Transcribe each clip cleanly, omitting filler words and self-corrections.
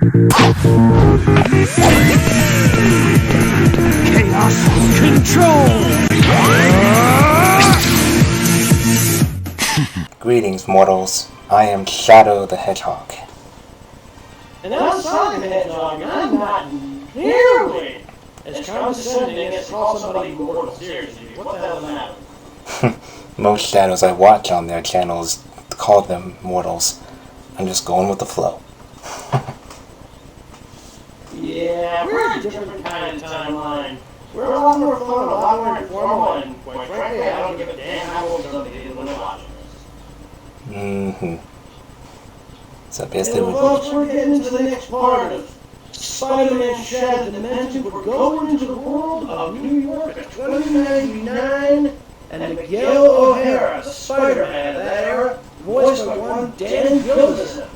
Chaos control! Greetings, mortals. I am Shadow the Hedgehog. And I'm Sonic the Hedgehog, and I'm not nearly as condescending as to call somebody mortal. Seriously, what the hell is the matter? Most shadows I watch on their channels call them mortals. I'm just going with the flow. Yeah, we're a different kind of timeline. We're a lot more fun, a lot more informal, and quite frankly, I don't give a damn how old somebody is when they're watching this. So basically, folks, we're getting into the next part of Spider-Man Shattered Dimension. We're going into the world of New York of 2099, and Miguel O'Hara, Spider-Man of that era, voiced by one Dan Gilderson.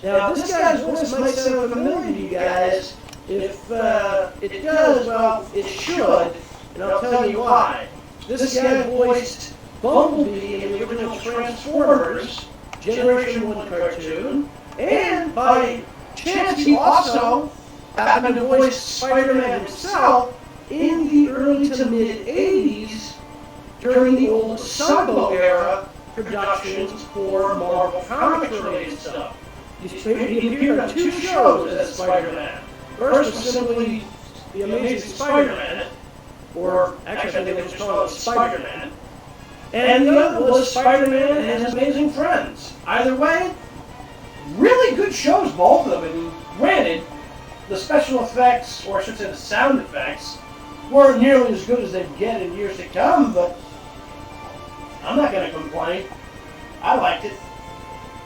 Now, this guy's voice might sound familiar to you guys. If it does, well, it should, and I'll tell you why. This guy voiced Bumblebee in the original Transformers Generation 1 cartoon, and by chance he also happened to voice Spider-Man himself in the early to mid-80s during the old Sunbow era productions for Marvel Comics-related stuff. He appeared on 2 shows as Spider-Man. First was simply The Amazing Spider-Man, or actually they just call it Spider-Man. And the other was Spider-Man and His Amazing Friends. Either way, really good shows, both of them. And granted, the special effects, or I should say the sound effects, weren't nearly as good as they'd get in years to come, but I'm not going to complain. I liked it.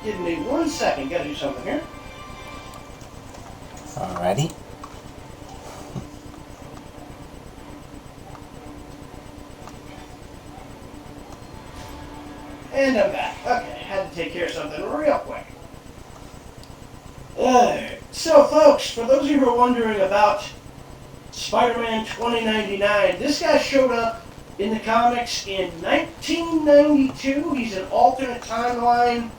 Give me 1 second, gotta do something here. alrighty. And I'm back. Okay, had to take care of something real quick. Alright, so folks, for those of you who are wondering about Spider-Man 2099, this guy showed up in the comics in 1992. He's an alternate timeline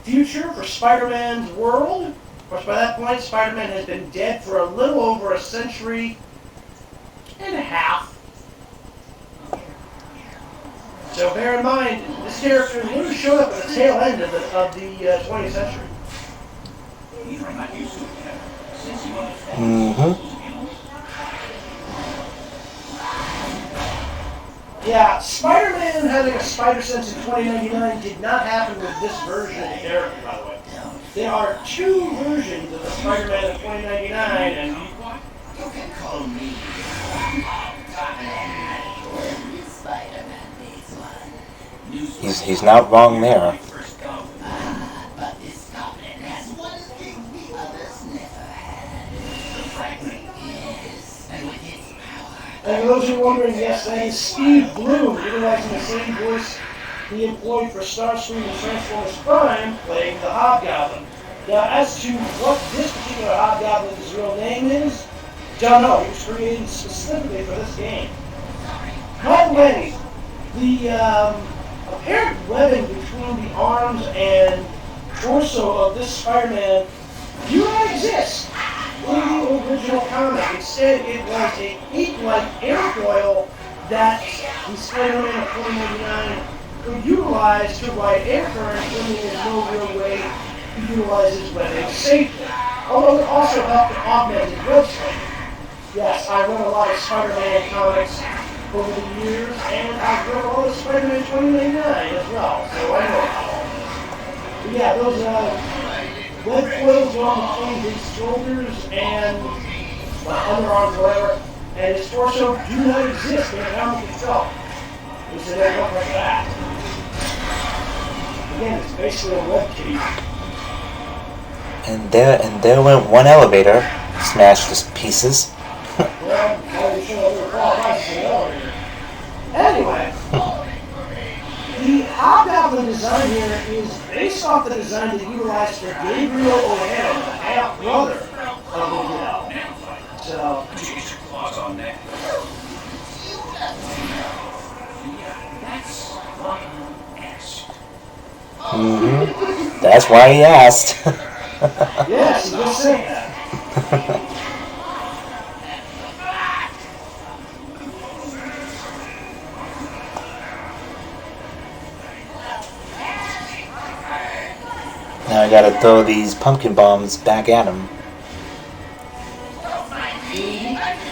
future for Spider-Man's world. Of course, by that point, Spider-Man has been dead for a little over a century and a half. So bear in mind, this character literally showed up at the tail end of the 20th century. Yeah, Spider-Man having a spider sense in 2099 did not happen with this version of the character, by the way. There are 2 versions of the Spider-Man of 2099, and you can call me He's not wrong there. But this goblin has one thing the others never had. The fragment is, and with its power. And for those who are wondering, yes, that is Steve Bloom, utilizing the same voice he employed for Starscream and Transformers Prime, playing the Hobgoblin. Now, as to what this particular Hobgoblin's real name is, don't know. He was created specifically for this game. By the way, the apparent webbing between the arms and torso of this Spider-Man do not exist in the original comic. Instead, it was a cape-like airfoil that the Spider-Man of 2099 could utilize to ride air current when there was no real way to utilize his webbing safely. Although it also helped to augment his web strength. Yes, I read a lot of Spider-Man comics over the years, and I've read all of Spider-Man 2099 as well, so I know how. But yeah, those web foils go on between his shoulders and underarms, whatever, and his torso do not exist in the comic itself. It's an air look like that. Again, it's basically a web cape. And there went one elevator, smashed to pieces. Well, I'm sure they're qualified for the elevator. Anyway, the Hobgoblin design here is based off the design that utilized for Gabriel O'Hara, the half-brother of Miguel. So, Get your claws on that. That's why I asked. That's why he asked. Yes, you just said that. Now I gotta throw these pumpkin bombs back at him.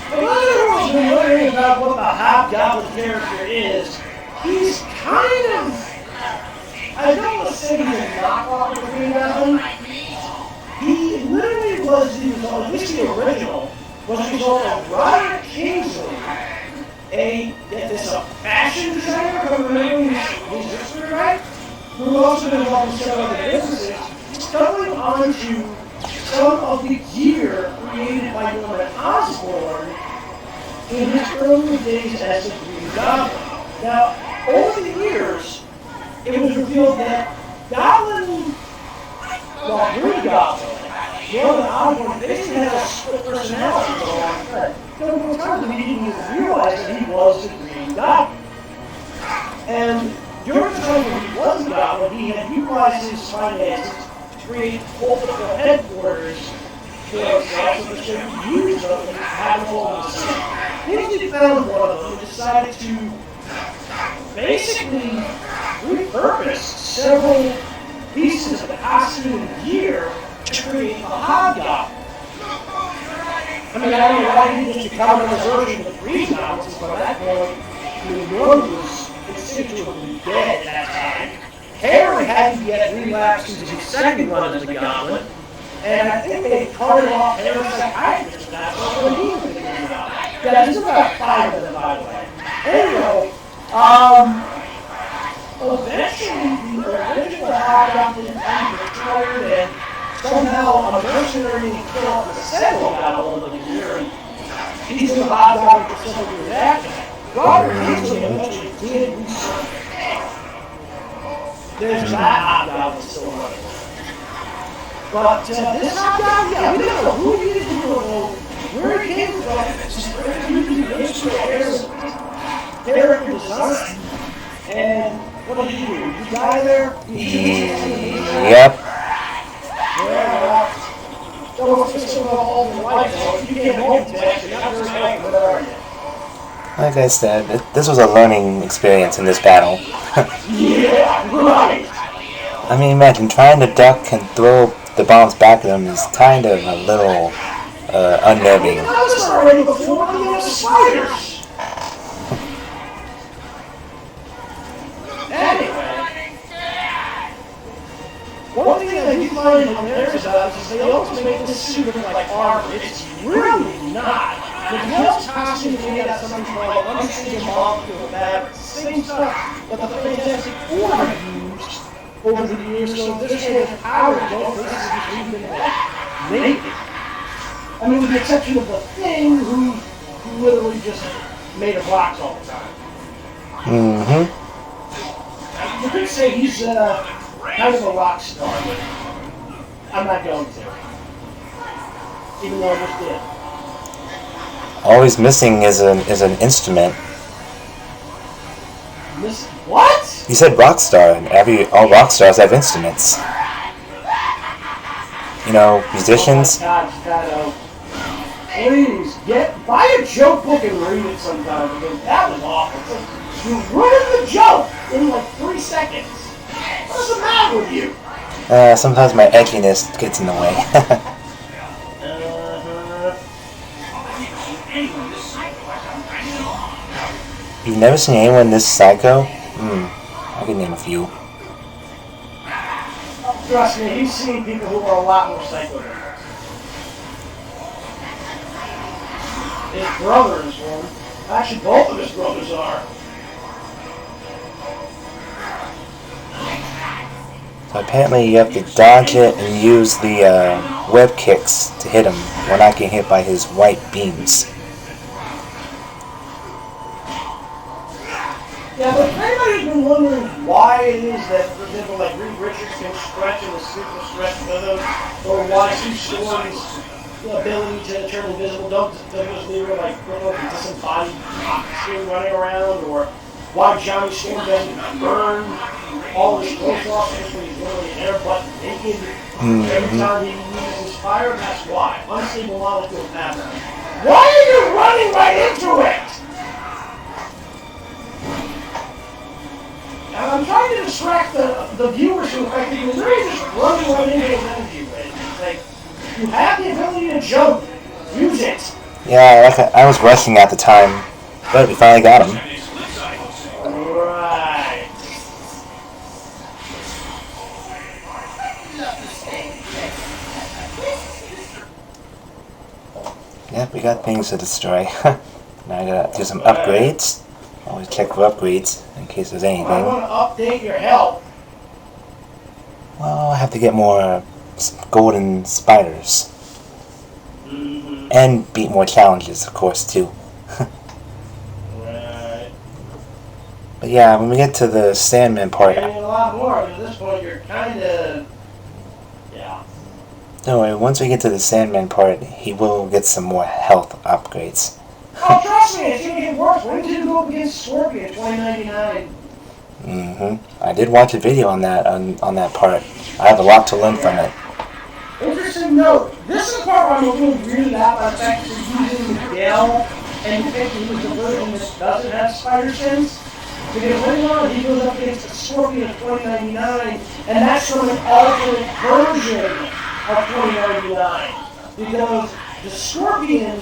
But I was wondering about what the Hobgoblin character is. He's kind of... I don't want to say he's a knockoff of the Green Goblin. He literally was, at least the original, was the result of Roderick Kingsley, a fashion designer, if I'm remembering his history right, who also been involved in several other businesses, stumbling onto some of the gear created by Norman Osborn in his early days as the Green Goblin. Now, over the years, it was revealed that Green Goblin, Norman Osborn, basically had a split personality for a long time. There were times that he didn't even realize that he was the Green Goblin. And during the time when he was a Goblin, he had utilized his finances to create multiple headquarters for himself so that they could use them and have them all in the city. He found one of them and decided to basically repurpose several pieces of costume and gear to create a Hobgoblin. I mean, I don't know why he didn't become a version of the Green Goblin, since by that point, Norman was constitutively dead at that time. Harry hadn't yet relapsed into his second run as the Goblin, and I think they carted off Harry's psychiatrist at that point when he was the Green Goblin. Yeah, there's about 5 of them, by the way. Anyway, eventually the original Hobgoblin becomes retired, and somehow a mercenary killed off the second Goblin of the year, and he's in the Hobgoblin for several years after. Robert Kingsley eventually did research. There's that Hobgoblin still running. But this Hobgoblin, yeah, we don't know who he is, we don't know where he came from. It's just very usually character design. And what did you do? You die there? Yep. Yeah. Don't fix all the life. You can't multitask. You're not very helpful, are you? Like I said, this was a learning experience in this battle. Yeah, right. I mean, imagine trying to duck and throw the bombs back at them is kind of a little unnerving. I was already before the spiders. Anyway, one thing I do find hilarious about it is they always make this suit look like armor. It's really not. Miguel's costume is made out of something called unstable molecule fabric. It's the same stuff that the Fantastic Four have used over the years, so this way of power don't basically just leave them naked. I mean, with the exception of the Thing, who literally just made of rocks all the time. Mm-hmm. You could say he's kind of a rock star, but I'm not going to. Even though I just did. Always missing is an instrument. What? You said rock star, and all rock stars have instruments. You know, musicians. Oh my God, Shadow. Please, buy a joke book and read it sometime, because that was awful. You ruined the joke in like 3 seconds. What's the matter with you? Sometimes my edginess gets in the way. You've never seen anyone this psycho? I can name a few. Trust me, he's seen people who are a lot more psycho than us. His brother is one. Actually, both of his brothers are. So apparently you have to dodge it and use the web kicks to hit him when not getting hit by his white beams. Yeah, but if anybody's been wondering why it is that, for example, like Reed Richards can stretch and the super stretch with him, or why Sue Storm's ability to turn invisible doesn't leave her like disembodied costume running around, or why Johnny Storm doesn't burn all his clothes off when he's literally air butt naked Every time he uses fire, that's why. Unstable molecule pattern. Why are you running right into it? And I'm trying to distract the viewers from the fact that you're literally just running right into his energy range. Like, you have the ability to jump. Use it. Yeah, I was rushing at the time, but we finally got him. Right. Yep, we got things to destroy. Now I gotta do some upgrades. Always check for upgrades in case there's anything. I want to update your health. Well, I have to get more golden spiders. Mm-hmm. And beat more challenges, of course, too. Right. But yeah, when we get to the Sandman part... You're getting a lot more, but at this point you're kind of... Yeah. Don't worry, once we get to the Sandman part, he will get some more health upgrades. Oh, trust me, it's going to get worse. When did you go up against Scorpion 2099? I did watch a video on that on that part. I have a lot to learn from it. Interesting note. This is the part where I'm a little weirded out by the fact that you're using Miguel and you think he was the version that doesn't have spider sense. Because later on he goes up against the Scorpion of 2099, and that's from an alternate version of 2099. Because the Scorpion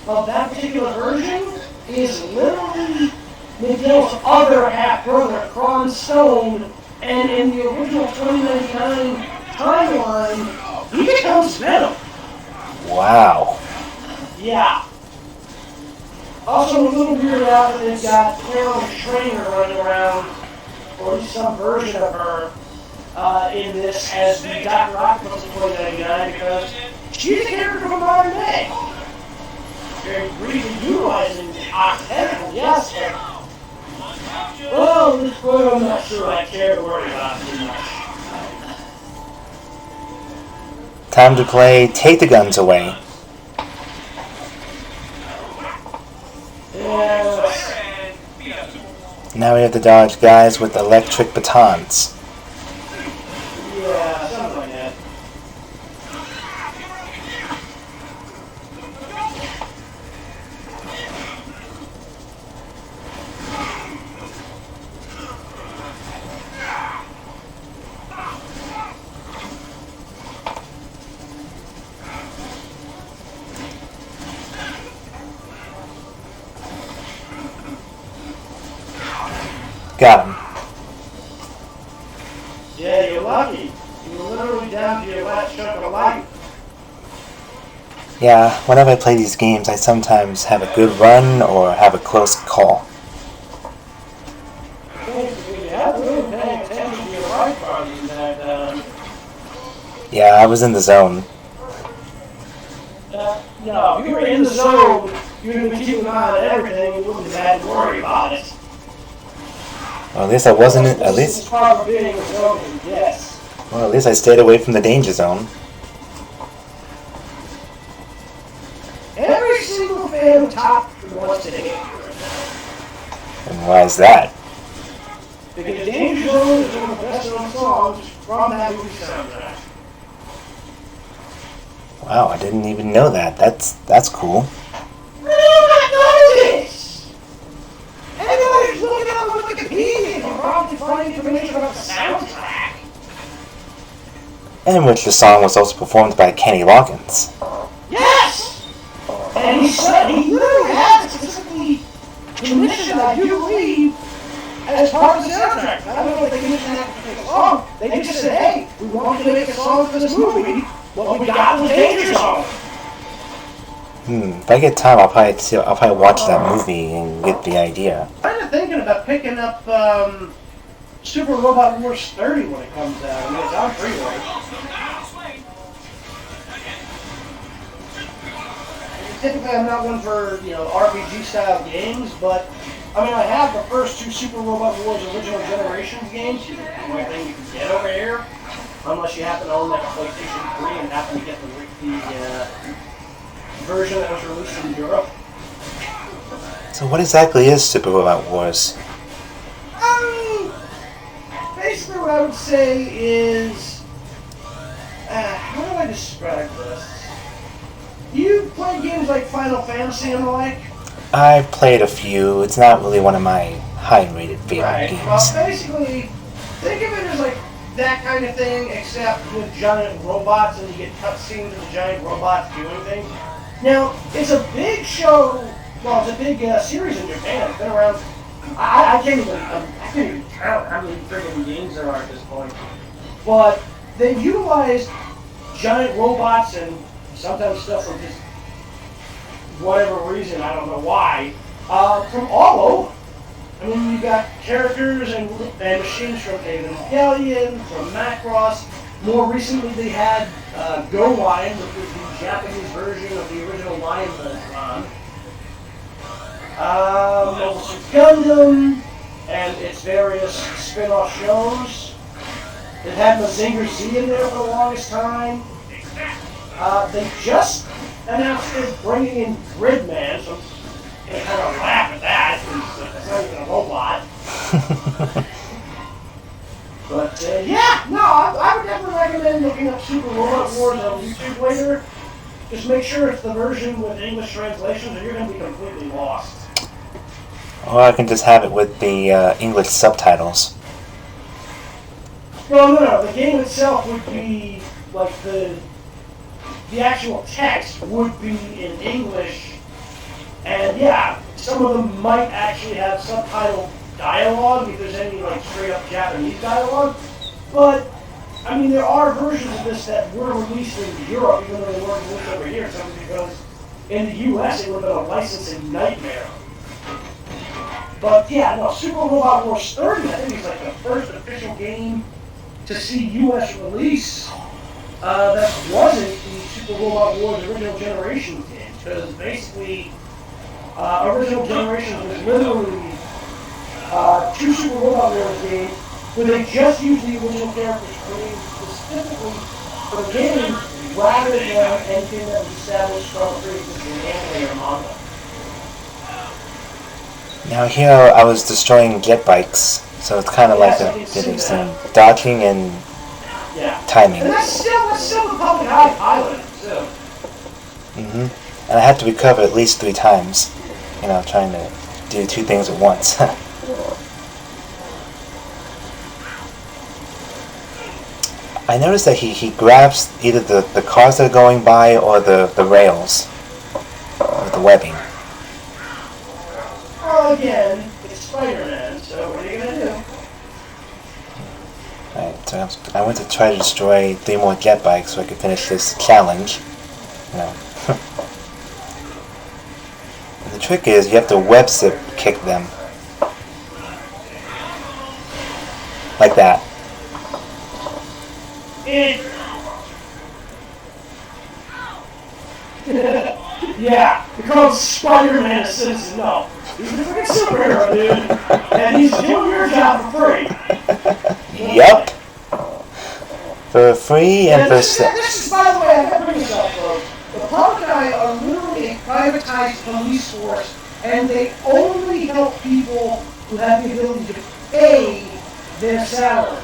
of that particular version is literally Miguel's other half-brother, Kron Stone, and in the original 2099 timeline, he becomes Venom. Wow. Yeah. Also, a little weirded out that they've got Carol Trainer running around, or at least some version of her, in this as the Dr. Octopus in 2099, because she's a character from modern day. Very briefly utilizing Octopus, yes, but well, at this point, I'm not sure I care to worry about it too much. Time to play Take the Guns Away. Yes. Now we have to dodge guys with electric batons. Yeah, something like that. Got him. Yeah, you're lucky. You're literally down to your last chunk of life. Yeah, whenever I play these games, I sometimes have a good run or have a close call. Basically, you have to really pay attention to your life parties that, Yeah, I was in the zone. no, if you were in the zone, you'd have been keeping an eye on everything, you wouldn't have had to worry about it. Well, at least I wasn't. At This least, is part of being a zone, yes. well, at least I stayed away from the danger zone. Every single fan top wants to hate you. And why is that? Because Danger Zone is one of the best known songs from that movie soundtrack. Wow, I didn't even know that. That's cool. I don't know this! Everybody's looking up on Wikipedia and probably find information about the soundtrack. In which the song was also performed by Kenny Loggins. Yes! And he said he literally had it specifically commissioned, I do believe, as part of the soundtrack. I don't know if they commissioned that particular song. They just said, hey, we want to make a song for this movie. What we got was Danger Zone. If I get time, I'll probably watch that movie and get the idea. I'm kind of thinking about picking up Super Robot Wars 30 when it comes out. I mean, it's on freeway. Typically, I'm not one for, RPG style games, but I mean, I have the first two Super Robot Wars original generations games. The only thing you can get over here, unless you happen to own like a PlayStation 3 and happen to get the version that was released in Europe. So what exactly is Super Robot Wars? Basically what I would say is, describe this? You play games like Final Fantasy and the like? I've played a few. It's not really one of my high-rated favorite games. Well, basically, think of it as like that kind of thing, except with giant robots, and you get cutscenes of the giant robots doing things. Now, it's a big show. Well, it's a big series in Japan. It's been around. I can't even count how many freaking games there are at this point. But they've utilized giant robots and sometimes stuff from just whatever reason, I don't know why, from all over. I mean, you got characters and machines from Evangelion, from Macross. More recently, they had Go Lion, which was the Japanese version of the original Lion Mobile Suit Gundam, and its various spin-off shows. It had Mazinger Z in there for the longest time. They just announced they're bringing in Gridman, so I kind of laugh at that, because it's not even a robot. But, yeah, no, I would definitely recommend looking up Super Robot Wars on YouTube later. Just make sure it's the version with English translations, or you're going to be completely lost. Or I can just have it with the English subtitles. Well, no, the game itself would be, like, the actual text would be in English, and yeah, some of them might actually have subtitled dialogue if there's any like straight up Japanese dialogue, but I mean there are versions of this that were released in Europe even though they weren't released over here, simply because in the US it would have been a licensing nightmare. But yeah, no, Super Robot Wars 30 I think is like the first official game to see US release that wasn't the Super Robot Wars original generation game, because basically original generation was literally two Super Robot Wars games where they just used the original characters created specifically for the game rather than anything that was established from pre-existing anime or manga. Now here I was destroying jet bikes, so it's kind of like there's some dodging and timing. And that's still the public island, too. And I have to recover at least 3 times, you know, trying to do 2 things at once. I noticed that he grabs either the cars that are going by or the rails with the webbing. Well, again, it's Spider-Man, so what are you going to do? Alright, so I went to try to destroy 3 more jet bikes so I could finish this challenge. You know. The trick is you have to web zip kick them. Like that. Yeah, because Spider-Man is citizen, no. He's a freaking superhero, dude. And he's doing your job for free. Yup. For free and for this is, by the way, I gotta bring this up, folks. The Hobgoblin are literally a privatized police force, and they only help people who have the ability to pay their salary.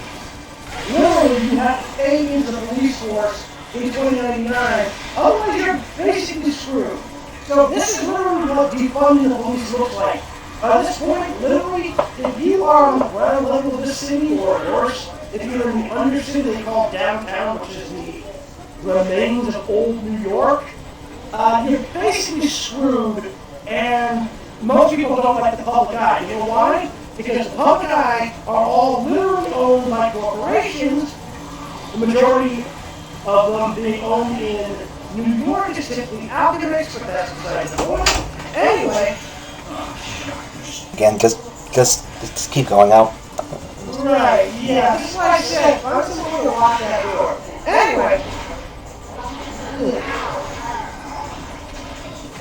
Literally, you have to pay into the police force in 2099, otherwise you're basically screwed. So this is literally what defunding the police looks like. At this point, literally, if you are on the ground level of this city, or worse, if you're in the undercity they call downtown, which is the remains of old New York, you're basically screwed, and most people don't like the public eye. You know why? Because the public eye are all literally owned by corporations, the majority of them being owned in New York is typically Alchemix, but that's beside the point. Anyway. Again, just keep going out. Right, yeah, that's what I said. I'm just going to lock that door. Anyway.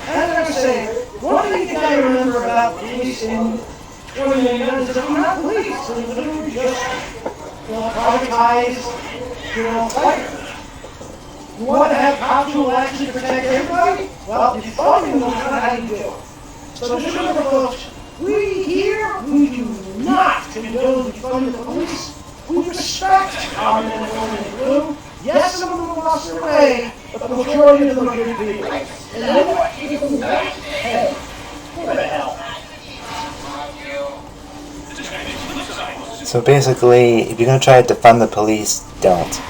As I was saying, one thing you gotta remember about police in 2099 is that we're not police. So we're literally just, privatized, fighters. You want to have cops who will actually protect everybody? Well, defunding them is not how you do it. So just remember, folks, we here, we do not condone defunding the police. We respect our men and women in blue, Yes, some of them lost their way, but the majority of them are good people. And then what people like, hey, what the hell? So basically, if you're gonna try to defund the police, don't.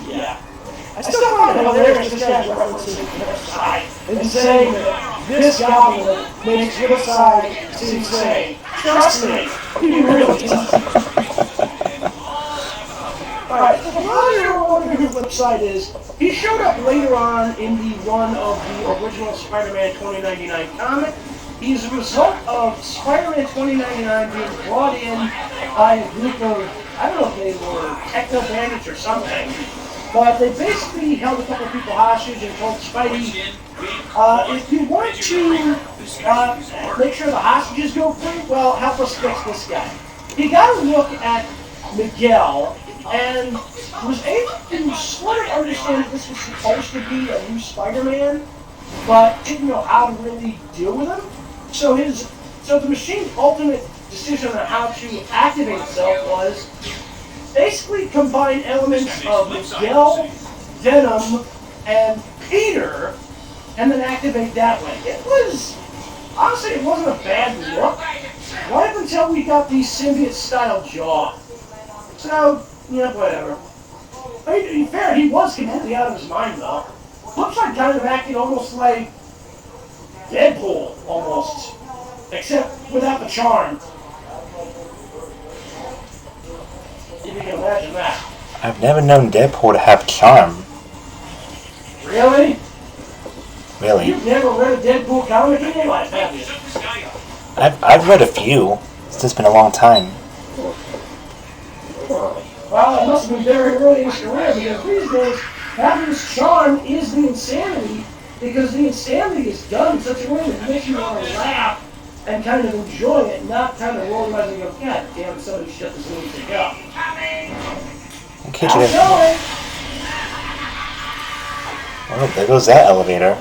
Yeah. I still find it hilarious this guy's referencing their side and saying that this goblin makes your side seem sane. Trust me, he really does. Alright, so for those of you who wonder who the flip side is, he showed up later on in the run of the original Spider-Man 2099 comic. He's a result of Spider-Man 2099 being brought in by a group of, I don't know if they were techno bandits or something, but they basically held a couple of people hostage and told Spidey, if you want to make sure the hostages go free, well, help us fix this guy. He got a look at Miguel and was able to sort of understand that this was supposed to be a new Spider-Man, but didn't know how to really deal with him. So the machine's ultimate decision on how to activate itself was basically combine elements of Miguel, Venom, and Peter, and then activate that way. It was, honestly, it wasn't a bad look. Right until we got the symbiote-style jaw. So, yeah, whatever. I mean, to be fair, he was completely out of his mind, though. Flipside kind of acting almost like Deadpool, almost. Except without the charm. If you can imagine that. I've never known Deadpool to have charm. Really? Really? You've never read a Deadpool comic in your life, have you? I've read a few. It's just been a long time. Well, it must have been very early in his career, because these days, having his charm is the insanity, because the insanity is done in such a way that makes you want to laugh and kind of enjoy it, not kind of roll your eyes and go, God damn, somebody shut this movie thing up. Okay, I'll show it. Oh, there goes that elevator.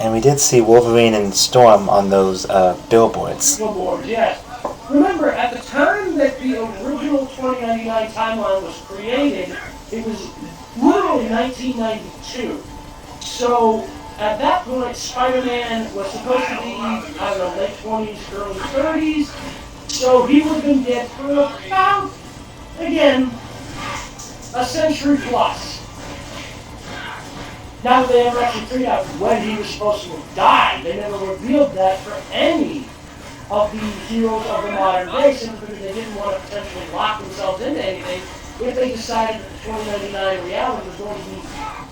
And we did see Wolverine and Storm on those billboards. Billboards, yes. Remember, at the time that the original 2099 timeline was created, it was literally 1992. So, at that point, Spider-Man was supposed to be, I don't know, late 20s, early 30s. So he would have been dead for about, again, a century plus. Now that they ever actually figured out when he was supposed to have died, they never revealed that for any of the heroes of the modern day, simply because they didn't want to potentially lock themselves into anything if they decided that the 2099 reality was going to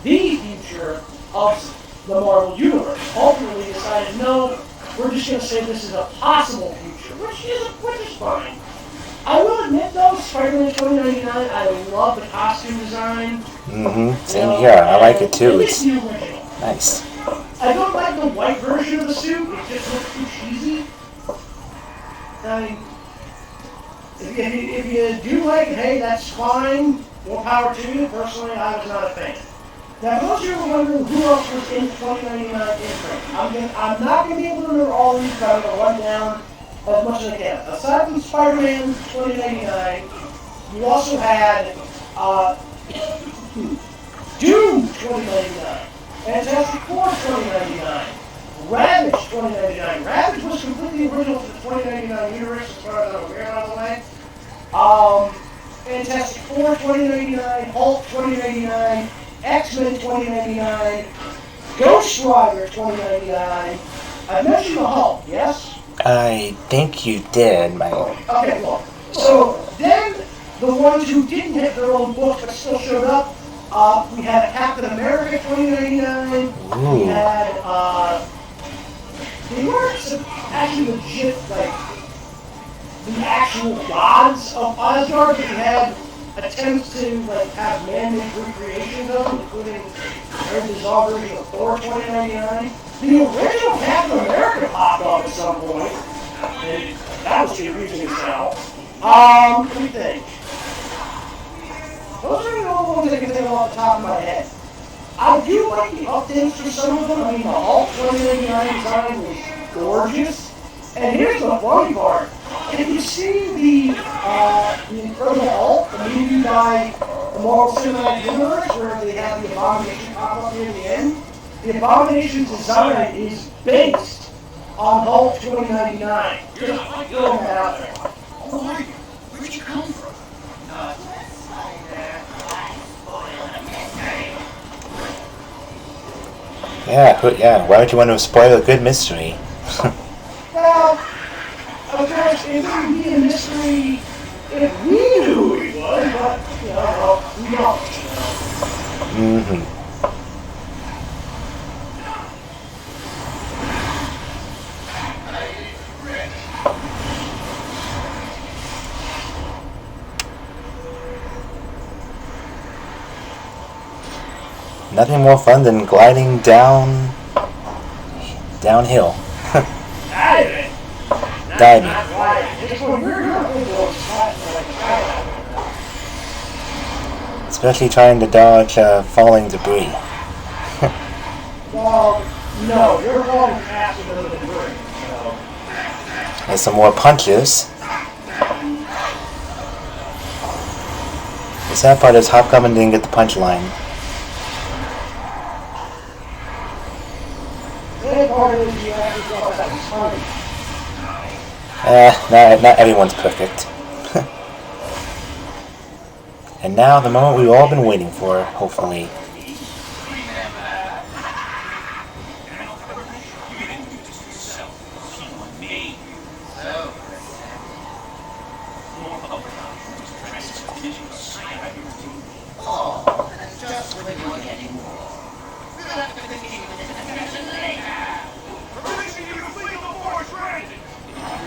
be the future of the Marvel Universe. Ultimately decided, no, we're just going to say this is a possible future, which is fine. I will admit though, Spider-Man 2099, I love the costume design. Mm-hmm. Same here. I like it too. It's nice. I don't like the white version of the suit. It just looks too cheesy. I mean, if you do like it, hey, that's fine. More power to you. Personally, I was not a fan. Now, for those of you who are wondering who else was in 2099 imprint, I'm not going to be able to remember all of these, but I'm going to run down as much as I can. Aside from Spider-Man 2099, you also had Doom 2099, Fantastic Four 2099, Ravage 2099. Ravage was completely original to the 2099 universe as far as I'm aware, by the way. Fantastic Four 2099, Hulk 2099, X-Men 2099, Ghost Rider 2099. I mentioned the Hulk, yes? I think you did, Mike. Okay, well, so then the ones who didn't have their own book but still showed up, we had Captain America 2099, we had, they weren't actually legit, like, the actual gods of Asgard, but we had attempts to, like, have man-made recreations of them, including very bizarre version of Thor 2099. The original Captain America popped up at some point, and that was confusing as hell. Let me think. Those are the only ones I can think of off the top of my head. I do like the updates for some of them. I mean, the Hulk 2099 design was gorgeous. And here's the funny part. If you see the Incredible Hulk, the movie by the Marvel Cinematic Universe, where they have the Abomination pop up near the end, the Abomination's design is based on Hulk 2099. Just throwing that out there. Oh, wait. Where'd you come from? Spider, I spoiled a mystery. Yeah, why would you want to spoil a good mystery? Well, of course, it wouldn't be a mystery if we knew who he was, but, you know, we don't. Mm-hmm. Nothing more fun than gliding downhill. Diving. Especially trying to dodge falling debris. Well, no, you're falling faster than the debris. So. And some more punches. The sad part is Hobgoblin didn't get the punchline. Not everyone's perfect. And now the moment we've all been waiting for, hopefully. Oh, that's just what we're doing anymore. We'll have to continue with this discussion later. Releasing you to flee the forest range!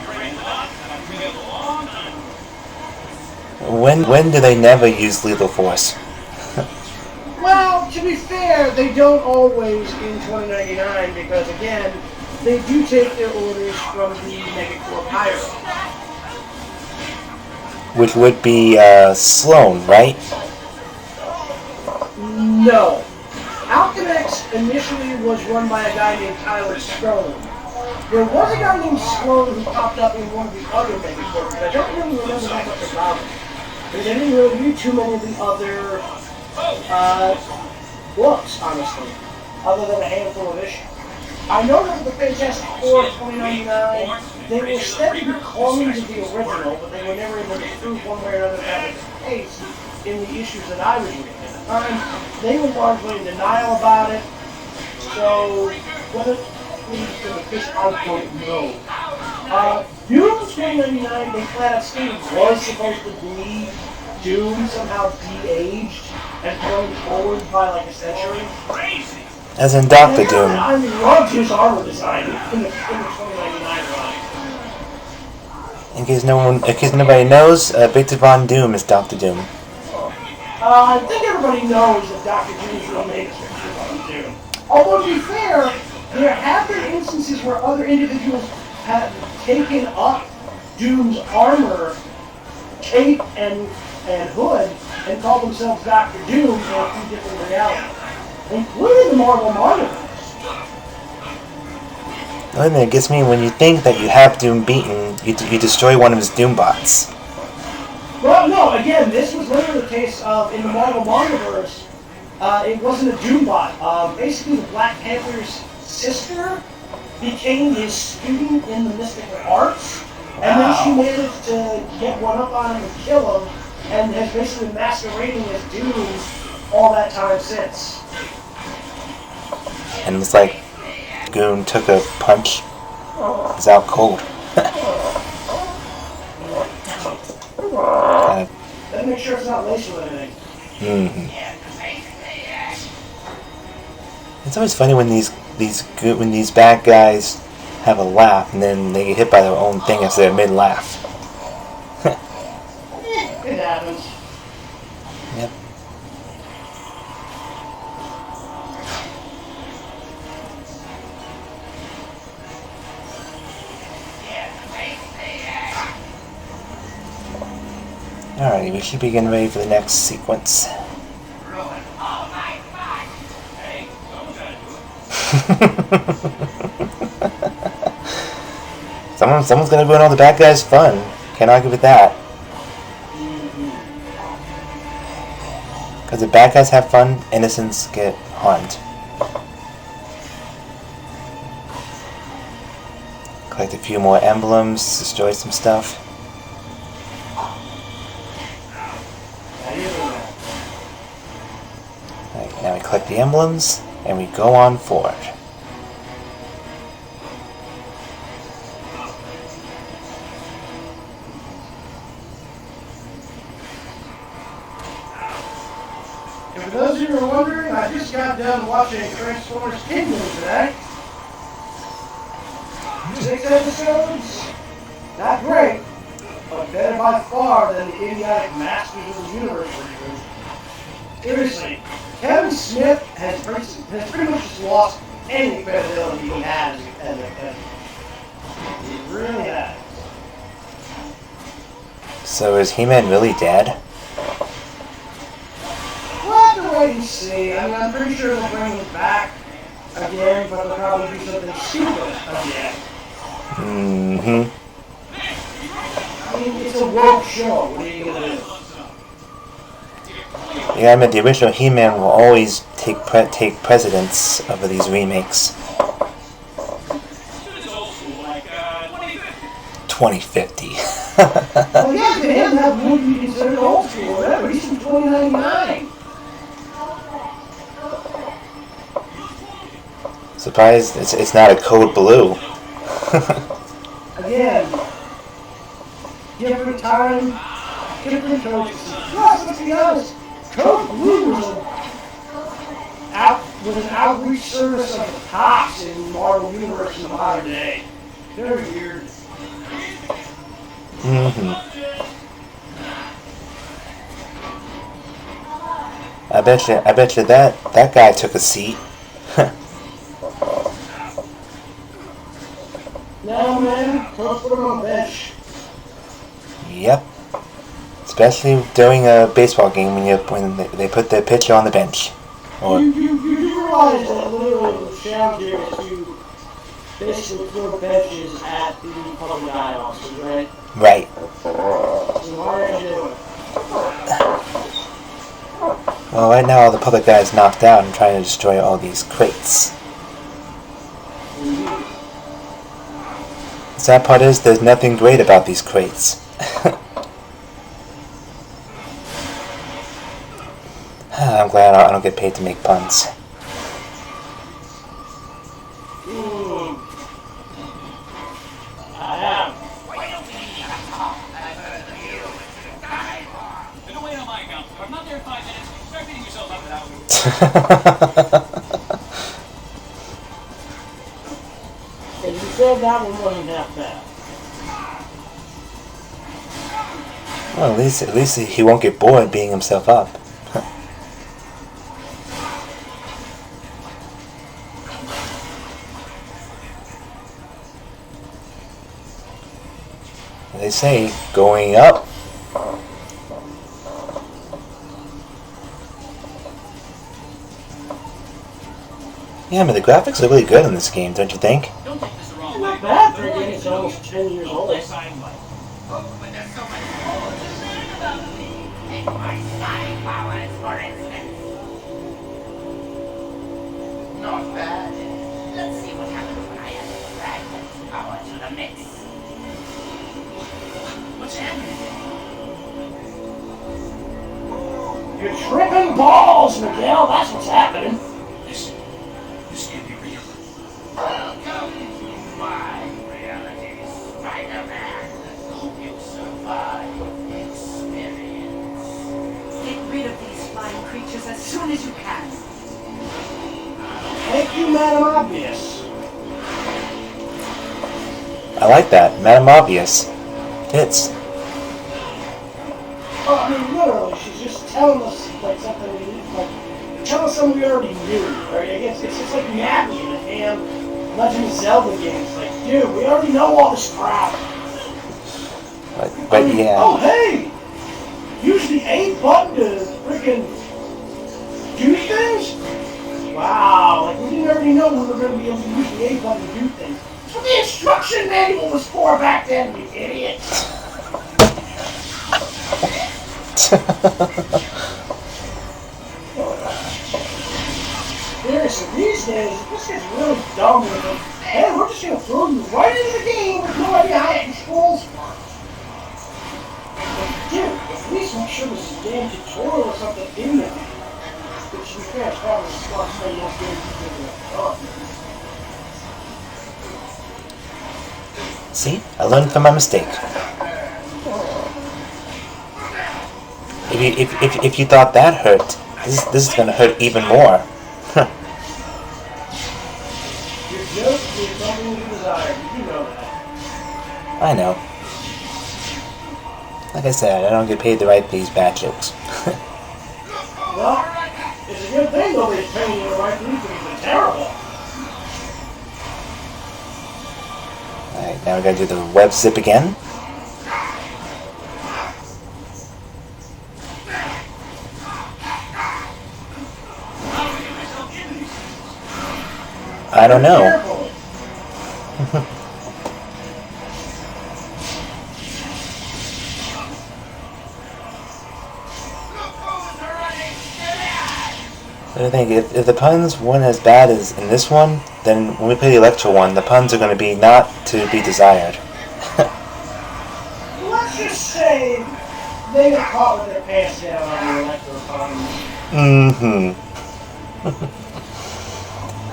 Trained up and I've been a long time. When do they never use lethal force? Well, to be fair, they don't always in 2099 because, again, they do take their orders from the Megacorp Pyro. Which would be Sloan, right? No. Alchemax initially was run by a guy named Tyler Stone. There was a guy named Sloan who popped up in one of the other Megacorps, but I don't really remember that much about him. Because I didn't really read too many of the other books, honestly, other than a handful of issues. I know that the Fantastic Four of 2099, they were steady clones of the original, but they were never able to prove one way or another that was the case in the issues that I was reading at the time. They were largely in denial about it, so whether it leads to the case, I don't know. Doom 2099, they flat out stated was supposed to be Doom somehow de-aged and thrown forward by like a century. Crazy! As in Dr. Doom. I loved his armor design in the 2099 run. In case nobody knows, Victor Von Doom is Dr. Doom. I think everybody knows that Dr. Doom's real name is Victor Von Doom. Although to be fair, there have been instances where other individuals have taken up Doom's armor, cape, and hood, and called themselves Dr. Doom in a few different realities, including the Marvel Universe. The only thing that gets me when you think that you have Doom beaten, you destroy one of his Doom bots. Well, no, again, this was literally the case of, in the Marvel Universe, it wasn't a Doom bot. Basically, the Black Panther's sister became his student in the mystical arts, and then she managed to get one up on him and kill him, and has basically been masquerading as Doom all that time since. And it's like Goon took a punch. He's out cold. Let me make sure it's not laced with anything. It's always funny when these bad guys have a laugh and then they get hit by their own thing as they're mid-laugh. It happens. Yep. Alrighty, we should be getting ready for the next sequence. Ruin all my fun. Someone's gonna ruin all the bad guys' fun. Can't argue with that. Because the bad guys have fun, innocents get harmed. Collect a few more emblems, destroy some stuff. Alright, now we collect the emblems, and we go on forward. And for those of you who are wondering, I just got done watching Transformers Kingdom today. 6 episodes, not great, but better by far than the idiotic Masters of the Universe reboot. Seriously, Kevin Smith has pretty much just lost any credibility he has as a He really has. So is He-Man really dead? We'll have to wait and see. I mean, I'm pretty sure they'll bring him back again, but they'll probably do something stupid again. Mm-hmm. I mean, it's a woke show. What are you gonna do? Yeah, I mean, the original He-Man will always take precedence over these remakes. 2050. Well, yeah, to him, that would be considered old school or whatever. He's from 2099. Surprised it's not a Code Blue. Again, different time, different coaches. Plus, let's be honest, Code Blue was an outreach service of the tops in Marvel Universe in the modern day. Very weird. Mm-hmm. I bet you that guy took a seat. No, man, don't put him on bench. Yep. Especially during a baseball game when they put the pitcher on the bench. Or You do realize that literally the challenge here is to basically throw benches at the public eye officers, right? right. So why are you doing it? Well, right now all the public guy is knocked out and trying to destroy all these crates. The sad part is there's nothing great about these crates. I'm glad I don't get paid to make puns. I am. Been away on my account. If I'm not there in 5 minutes, start beating yourself up without me. And you said that one wasn't half bad. Well, at least he won't get bored beating himself up. They say going up. Yeah, but the graphics are really good in this game, don't you think? Don't take this the wrong way. Not bad for a game that's almost 10 years old. But there's so much more to learn about me. Take my sonic powers, for instance. Not bad. Let's see what happens when I add the fragment's power to the mix. What's happening? You're tripping balls, Miguel. That's what's happening. This can't be real. Welcome to my reality, Spider-Man. Hope you survive the experience. Get rid of these flying creatures as soon as you can. Thank you, Madam Obvious. I like that. Madam Obvious. Tits. Oh, I mean, literally, she's just telling us like something we need, like telling us something we already knew. Right? It's just like Nappy in the damn Legend of Zelda games. Like, dude, we already know all this crap. But yeah. Oh, hey! Use the A button to freaking do things? Wow, like we didn't we already know we were going to be able to use the A button to do things. That's what the instruction manual was for back then, you idiot. Seriously, these days, this gets really dumb with them. Hey, we're just going to throw you right into the game with no idea how the controls work. Dude, at least make sure there's a damn tutorial or something in there. Which, to be fair, is probably the smartest thing most games have done. See? I learned from my mistake. If you thought that hurt, this is gonna hurt even more. Your joke is something you desire. You know that. I know. Like I said, I don't get paid to write these bad jokes. Well, it's a good thing nobody's paying you to write these things. They're terrible. Alright, now we gotta do the web zip again. I don't know. But I think if the puns weren't as bad as in this one, then when we play the Electro one, the puns are going to be not to be desired. Let's just say they got caught with their pants down on the Electro puns. Mm-hmm.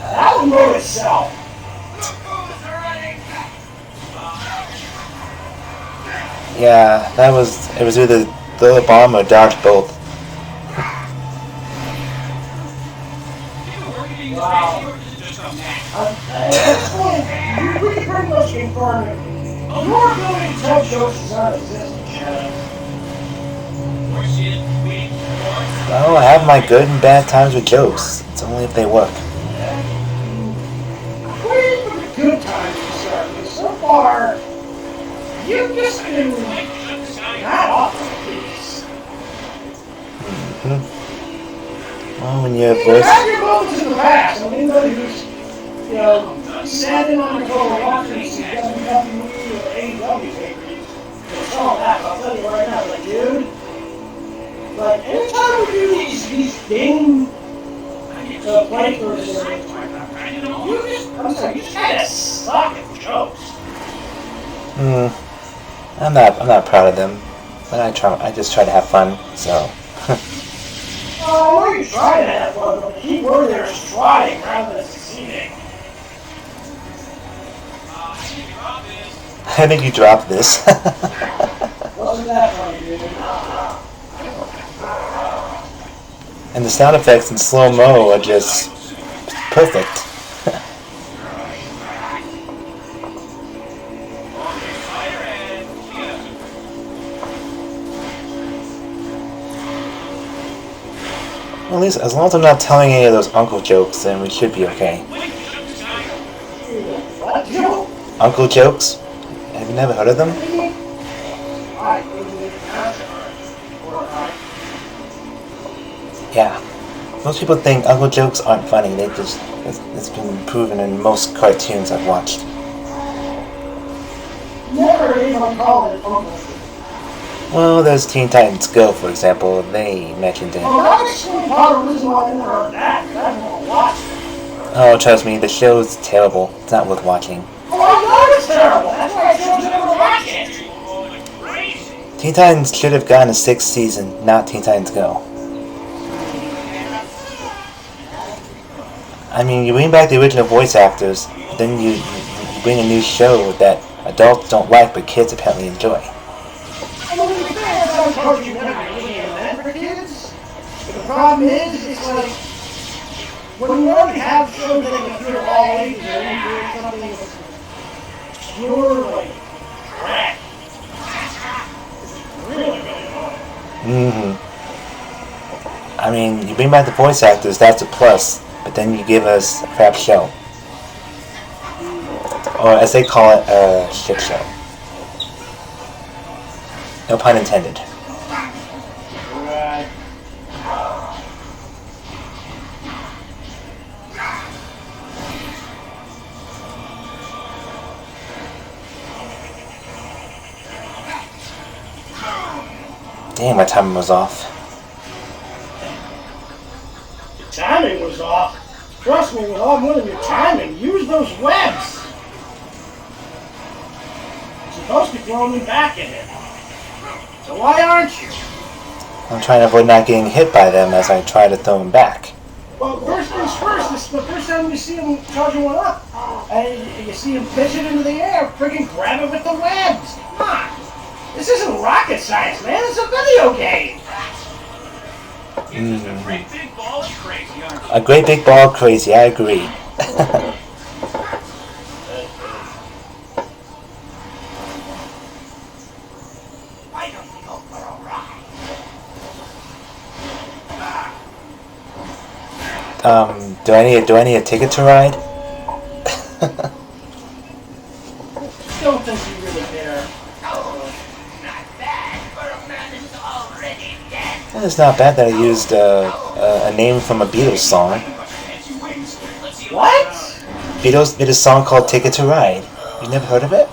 That would know itself. Yeah, it was either throw the bomb or dodge both. Wow. At this point, we can pretty much confirm it. Your ability to tell jokes is non-existent, Shadow. Well, I have my good and bad times with jokes. It's only if they work. Wait for the good times to start, because so far, you've just been not off the piece. Mm-hmm. Well, when you're You had your moments in the past. I mean, anybody who's, sat in on the total watching some WWE or AEW pay-per-views, they saw that. I'll tell you right now, like, dude, like, anytime we do these game playthroughs, you just kind of suck at jokes. I'm not proud of them, but I just try to have fun. So. Oh, I know you're trying to have fun, but the key word there is trying rather than succeeding. I think you dropped this. Wasn't that funny, dude? And the sound effects in slow-mo are just perfect. Well, at least, as long as I'm not telling any of those uncle jokes, then we should be okay. What joke? Uncle jokes? Have you never heard of them? Yeah. Most people think uncle jokes aren't funny. It's been proven in most cartoons I've watched. Never anyone called it uncle. Well, there's Teen Titans Go, for example. They mentioned it. Oh, that explains part of the reason why I never heard that. I don't want to watch it. Oh, trust me, the show's terrible. It's not worth watching. Oh, I know it's terrible. That's why I chose never to watch it. Teen Titans should have gotten a 6th season, not Teen Titans Go. I mean, you bring back the original voice actors, but then you bring a new show that adults don't like but kids apparently enjoy. I mean, to be fair, I told you never really meant for kids. But the problem is, it's like, when you already have shows that can appeal to all ages, and then you do something that's pure, like, crap. It's really, really hard. I mean, you bring back the voice actors, that's a plus, but then you give us a crap show. Or as they call it, a shit show. No pun intended. Right. Damn, my timing was off. Your timing was off. Trust me, with all more than your timing, use those webs. You're supposed to be throwing them back at him. So why aren't you? I'm trying to avoid not getting hit by them as I try to throw them back. Well, first things first, this is the first time you see him charging one up. And you see him pitch it into the air, freaking grab it with the webs. Come on. This isn't rocket science, man. It's a video game. You're just a great big ball of crazy, aren't you? A great big ball of crazy, I agree. Why don't we go for a ride? Do I need a ticket to ride? Don't think you really care. Oh, not bad for a man who's already dead. It's not bad that I used a name from a Beatles song. What? Beatles made a song called Ticket to Ride. You never heard of it?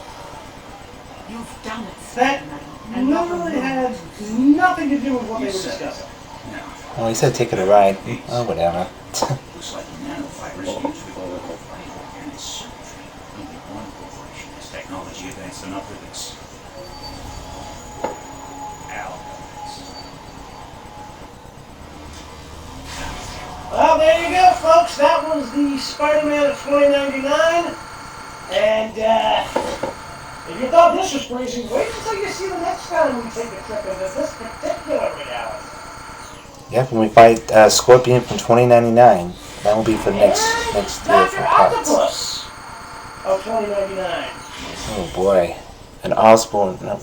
You've done it, That Spider-Man, and literally had nothing to do with what they were discussing. Oh, he said Ticket to Ride. Oh, whatever. Looks like nanofibers used with organic circuitry. Only one corporation has technology advanced enough for this. Well, there you go, folks. That was the Spider-Man of 2099. And, if you thought this was crazy, wait until you see the next time we take a trip into this particular reality. Yep, when we fight Scorpion from 2099. That will be for the next 3 or 4 Dr. parts. Octopus of 2099. Oh boy. An Osborn, no,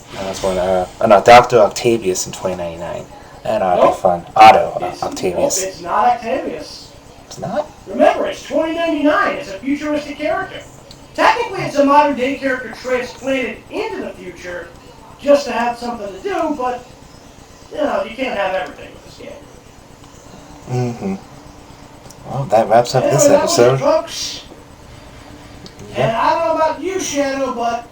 Dr. Octavius in 2099. That ought to be fun. Octavius. Nope, it's not Octavius. It's not? Remember, it's 2099. It's a futuristic character. Technically, it's a modern-day character transplanted into the future just to have something to do, but, you know, you can't have everything with this game. Mm-hmm. Well, that wraps up this Anyway, that was it, episode. folks. And I don't know about you, Shadow, but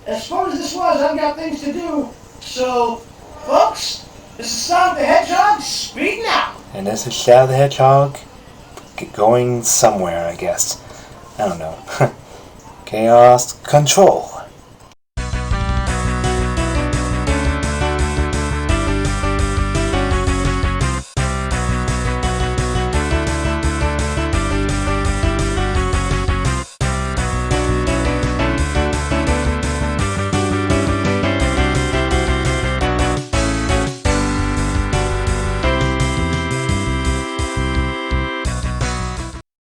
as fun as this was, I've got things to do. So, folks, this is Sonic the Hedgehog speaking out. And this is Shadow the Hedgehog going somewhere, I guess. I don't know. Chaos Control.